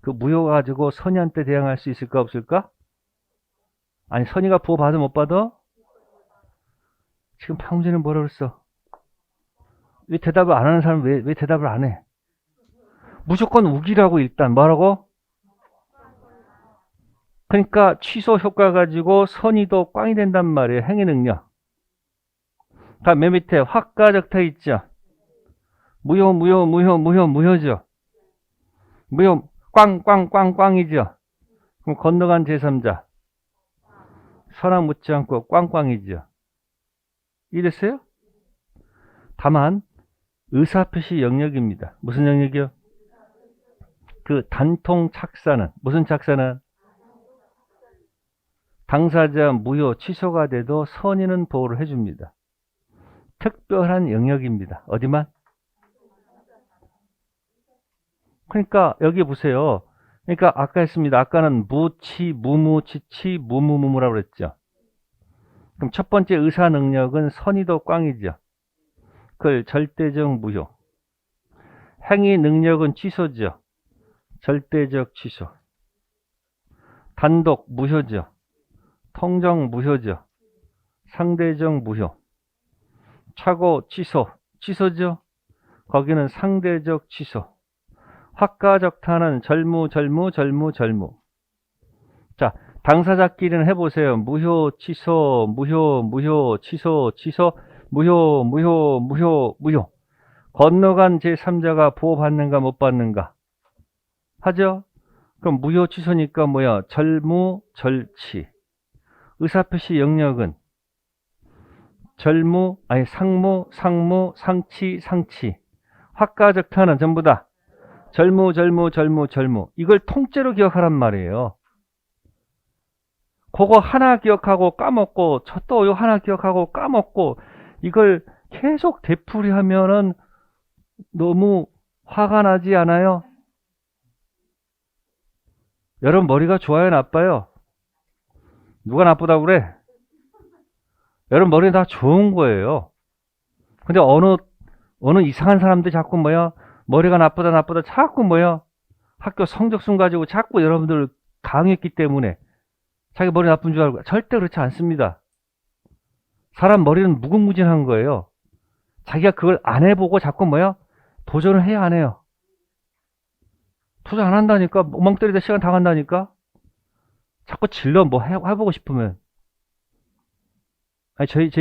그 무효 가지고 선의한테 대항할 수 있을까 없을까? 아니, 선의가 보호 받아 못 받아? 지금 방금 전에 뭐라 그랬어? 왜 대답을 안 하는 사람 왜 대답을 안 해? 무조건 우기라고 일단 뭐라고? 그러니까 취소 효과 가지고 선의도 꽝이 된단 말이에요. 행위 능력. 다 맨 밑에 확가 적타 있죠. 무효죠. 무효 꽝이죠. 그럼 건너간 제3자 선악 묻지 않고 꽝이죠. 이랬어요? 다만 의사표시 영역입니다. 무슨 영역이요? 그 단통 착사는 무슨 착사는? 당사자 무효 취소가 돼도 선의는 보호를 해줍니다. 특별한 영역입니다. 어디만? 그러니까 여기 보세요. 그러니까 아까 했습니다. 아까는 무치, 무무치치, 무무무무라고 그랬죠. 그럼 첫 번째 의사 능력은 선의도 꽝이죠. 그걸 절대적 무효. 행위 능력은 취소죠. 절대적 취소. 단독 무효죠. 통정 무효죠. 상대적 무효. 착오 취소죠. 거기는 상대적 취소. 확가적타는 절무. 자, 당사자끼리는 해보세요. 무효 취소, 무효 취소, 무효. 건너간 제3자가 보호받는가 못 받는가? 하죠? 그럼 무효 취소니까 뭐야? 절무, 절치. 의사표시 영역은 상무, 상치. 확가적타는 전부 다 절무. 이걸 통째로 기억하란 말이에요. 그거 하나 기억하고 까먹고, 또 요 하나 기억하고 까먹고, 이걸 계속 되풀이하면은 너무 화가 나지 않아요? 여러분 머리가 좋아요, 나빠요? 누가 나쁘다고 그래? 여러분 머리는 다 좋은 거예요. 근데 어느 이상한 사람들 자꾸 머리가 나쁘다 자꾸 학교 성적순 가지고 자꾸 여러분들 강요했기 때문에 자기 머리 나쁜 줄 알고. 절대 그렇지 않습니다. 사람 머리는 무궁무진한 거예요. 자기가 그걸 안 해보고 자꾸 도전을 해야 안 해요. 도전 안 한다니까. 멍 때리다 시간 다 간다니까. 자꾸 질러 해보고 싶으면. 아니, 저희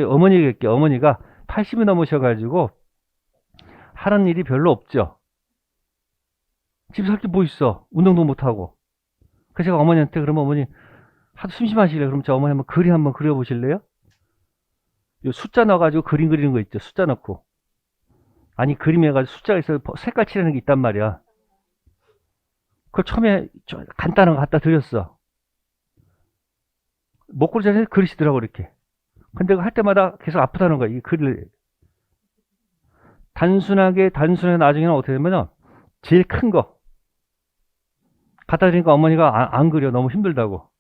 어머니 얘기할게요. 어머니가 80이 넘으셔가지고 하는 일이 별로 없죠. 집에서 할 게 뭐 있어? 운동도 못하고. 그래서 제가 어머니한테 그러면 어머니 하도 심심하시길래 그럼 저 어머니 한번 그림 한번 그려보실래요? 요 숫자 넣어가지고 그림 그리는 거 있죠. 숫자 넣고. 아니, 그림 해가지고 숫자가 있어서 색깔 칠하는 게 있단 말이야. 그걸 처음에 간단한 거 갖다 드렸어. 목걸이 전에 그리시더라고, 이렇게. 근데 할 때마다 계속 아프다는 거야, 이 글을. 단순하게 나중에는 어떻게 되면요. 제일 큰 거. 갖다 드리니까 어머니가 안 그려. 너무 힘들다고.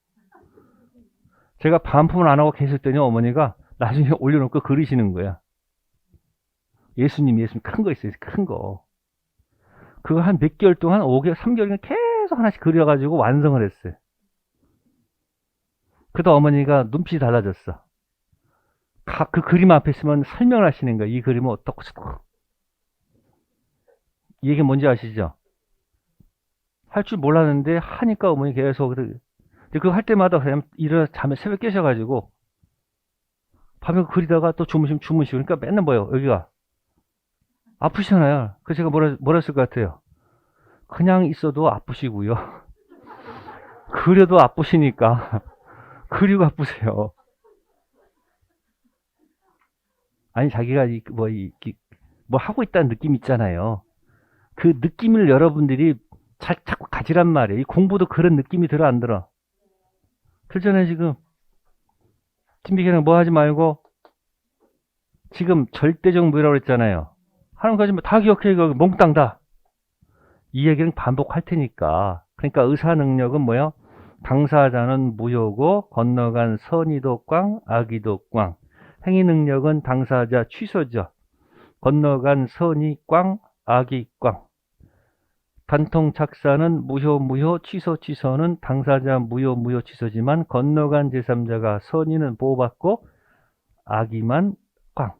제가 반품을 안 하고 계셨더니 어머니가 나중에 올려놓고 그리시는 거야. 예수님 큰 거 있어요. 큰 거. 그거 한 몇 개월 동안, 5개월, 3개월이나 계속 하나씩 그려가지고 완성을 했어요. 그러다 어머니가 눈빛이 달라졌어. 그 그림 앞에 있으면 설명을 하시는 거야. 이 그림은 어떻고 저떻고. 이 얘기 뭔지 아시죠? 할 줄 몰랐는데 하니까 어머니 계속. 근데 그거 할 때마다 그냥 잠에 새벽 깨셔가지고 밤에 그리다가 또 주무시고. 그러니까 맨날 여기가 아프시잖아요. 그래서 제가 뭐라 했을 것 같아요? 그냥 있어도 아프시고요. 그려도 아프시니까 그리고 아프세요. 아니 자기가 뭐 하고 있다는 느낌 있잖아요. 그 느낌을 여러분들이 자꾸 가지란 말이에요. 이 공부도 그런 느낌이 들어 안 들어? 들잖아요 지금. 팀비기랑 뭐 하지 말고 지금 절대적 무효라고 했잖아요. 하는 거지 다 기억해. 이거 몽땅 다. 이 얘기는 반복할 테니까. 그러니까 의사 능력은 뭐야? 당사자는 무효고 건너간 선의도 꽝, 악의도 꽝. 행위 능력은 당사자 취소죠. 건너간 선의 꽝, 악의 꽝. 단통 착사는 무효, 취소는 당사자 무효, 취소지만 건너간 제3자가 선의는 보호받고 악의만 꽝.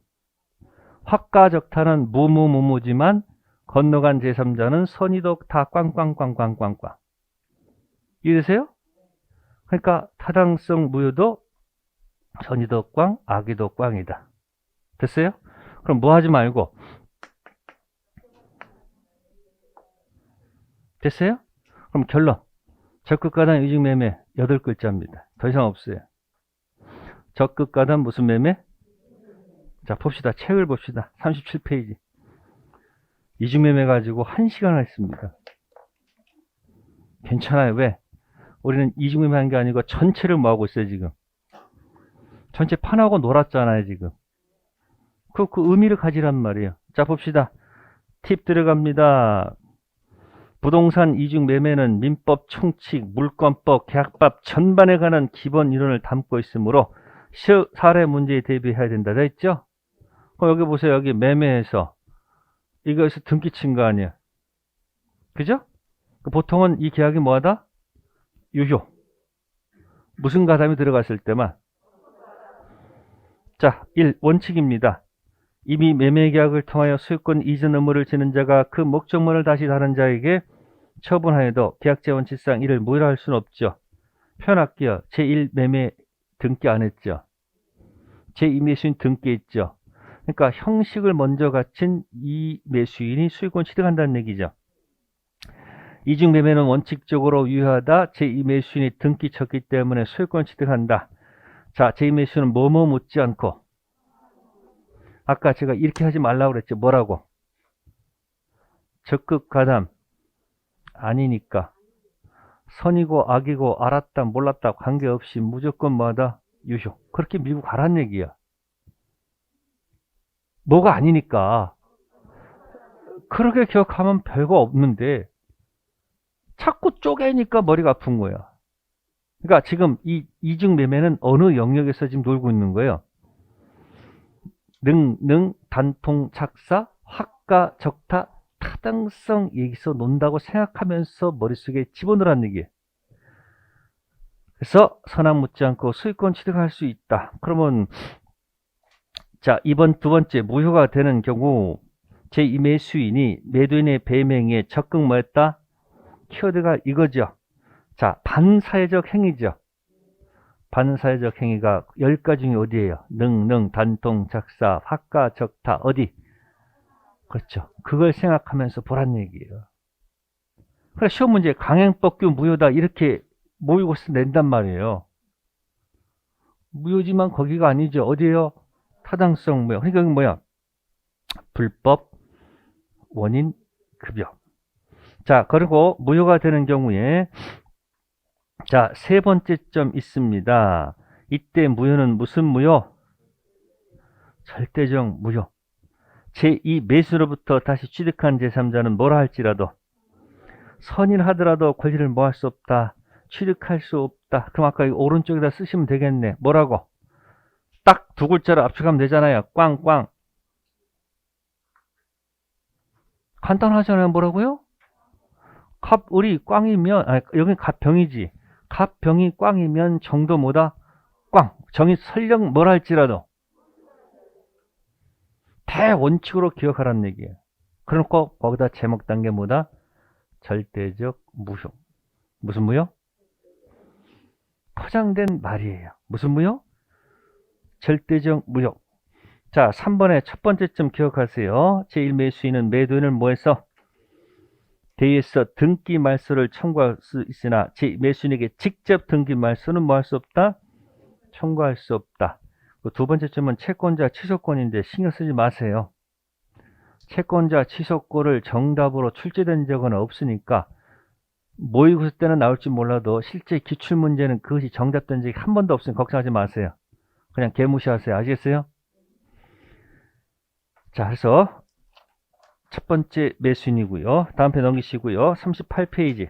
확가적타는 무무지만 건너간 제3자는 선의도 다 꽝꽝꽝꽝꽝꽝. 이해되세요? 그러니까 타당성 무효도 선의도 꽝, 악의도 꽝이다. 됐어요? 그럼 뭐 하지 말고 됐어요? 그럼 결론. 적극가단 이중매매 8글자입니다. 더 이상 없어요. 적극가단 무슨 매매? 자, 봅시다. 책을 봅시다. 37페이지. 이중매매 가지고 1시간을 했습니다. 괜찮아요. 왜? 우리는 이중매매 한 게 아니고 전체를 뭐하고 있어요, 지금. 전체 판하고 놀았잖아요, 지금. 그 의미를 가지란 말이에요. 자, 봅시다. 팁 들어갑니다. 부동산 이중매매는 민법, 총칙, 물권법, 계약법 전반에 관한 기본 이론을 담고 있으므로 사례 문제에 대비해야 된다. 돼 있죠? 여기 보세요. 여기 매매해서 이거에서 등기 친 거 아니야. 그죠? 보통은 이 계약이 뭐하다? 유효. 무슨 가담이 들어갔을 때만. 자, 1. 원칙입니다. 이미 매매 계약을 통하여 소유권 이전 의무를 지는 자가 그 목적물을 다시 다른 자에게 처분하여도 계약제 원칙상 이를 무효할 수는 없죠. 표현할게요. 제1 매매 등기 안 했죠. 제2 매수인 등기했죠. 그러니까 형식을 먼저 갖춘 이 매수인이 소유권 취득한다는 얘기죠. 이중 매매는 원칙적으로 유효하다. 제2 매수인이 등기 쳤기 때문에 소유권 취득한다. 자, 제2 매수인은 뭐뭐 묻지 않고 아까 제가 이렇게 하지 말라고 그랬죠. 뭐라고? 적극 가담 아니니까 선이고 악이고 알았다 몰랐다 관계없이 무조건 뭐하다? 유효. 그렇게 밀고 가란 얘기야. 뭐가 아니니까. 그렇게 기억하면 별거 없는데 자꾸 쪼개니까 머리가 아픈 거야. 그러니까 지금 이 이중 매매는 어느 영역에서 지금 놀고 있는 거예요? 단통, 착사, 확가, 적타, 타당성 여기서 논다고 생각하면서 머릿속에 집어넣으라는 얘기예요. 그래서 선악 묻지 않고 소유권 취득할 수 있다. 그러면 자, 이번 두 번째 무효가 되는 경우 제2 매수인이 매도인의 배명에 적극 뭐했다? 키워드가 이거죠. 자, 반사회적 행위죠. 반사회적 행위가 10가지 중에 어디예요? 단통, 작사, 확가, 적타, 어디? 그렇죠. 그걸 생각하면서 보란 얘기예요. 그래, 시험 문제 강행법규 무효다 이렇게 모의고사 낸단 말이에요. 무효지만 거기가 아니죠. 어디예요? 타당성 무효. 그러니까 뭐야? 불법, 원인, 급여. 자, 그리고 무효가 되는 경우에 자, 세 번째 점 있습니다. 이때 무효는 무슨 무효? 절대적 무효. 제2 매수로부터 다시 취득한 제3자는 뭐라 할지라도 선인하더라도 권리를 뭐 할 수 없다. 취득할 수 없다. 그럼 아까 오른쪽에다 쓰시면 되겠네. 뭐라고? 딱 두 글자로 압축하면 되잖아요. 꽝꽝. 간단하잖아요. 뭐라고요? 갑을이 꽝이면 여기 갑병이지. 갑병이 꽝이면 정도 뭐다? 꽝. 정의 설령 뭘 할지라도 대원칙으로 기억하라는 얘기예요. 그러니까 거기다 제목 단계 뭐다? 절대적 무효. 무슨 무효? 포장된 말이에요. 무슨 무효? 절대적 무효. 자, 3번의 첫 번째 점 기억하세요. 제1 매수인은 매도인을 뭐해서? 대의에서 등기 말소를 청구할 수 있으나 제 매수인에게 직접 등기 말소는 뭐 할 수 없다? 청구할 수 없다. 두 번째 점은 채권자 취소권인데 신경 쓰지 마세요. 채권자 취소권을 정답으로 출제된 적은 없으니까 모의고사 때는 나올지 몰라도 실제 기출문제는 그것이 정답된 적이 한 번도 없으니 걱정하지 마세요. 그냥 개무시하세요. 아시겠어요? 자, 그래서 첫 번째 매수인이고요. 다음 편 넘기시고요. 38페이지.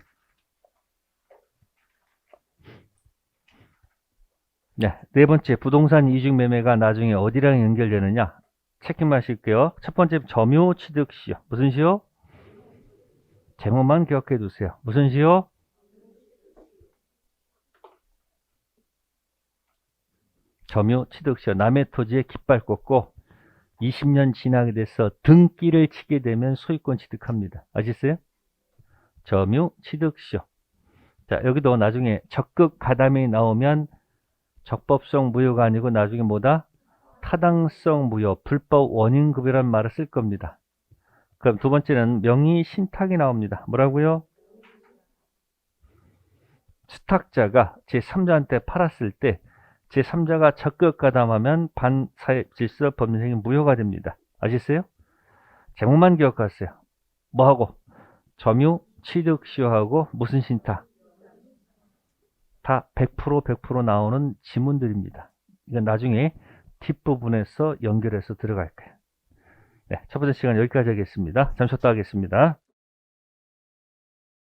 네 번째 부동산 이중 매매가 나중에 어디랑 연결되느냐? 체크하실게요. 첫 번째 점유 취득 시효. 무슨 시효? 제목만 기억해 두세요. 무슨 시효? 점유 취득 시효. 남의 토지에 깃발 꽂고 20년 지나게 돼서 등기를 치게 되면 소유권 취득합니다. 아시겠어요? 점유 취득 시효. 자, 여기도 나중에 적극 가담이 나오면 적법성 무효가 아니고 나중에 뭐다? 타당성 무효, 불법 원인급여란 말을 쓸 겁니다. 그럼 두 번째는 명의 신탁이 나옵니다. 뭐라고요? 수탁자가 제3자한테 팔았을 때 제3자가 적극 가담하면 반사회 질서 법률행위 무효가 됩니다. 아시겠어요? 제목만 기억하세요. 뭐하고? 점유 취득 시효하고 무슨 신탁? 다 100% 나오는 지문들입니다. 이건 나중에 뒷부분에서 연결해서 들어갈 거예요. 네, 첫 번째 시간 여기까지 하겠습니다. 잠시 쉬었다 하겠습니다.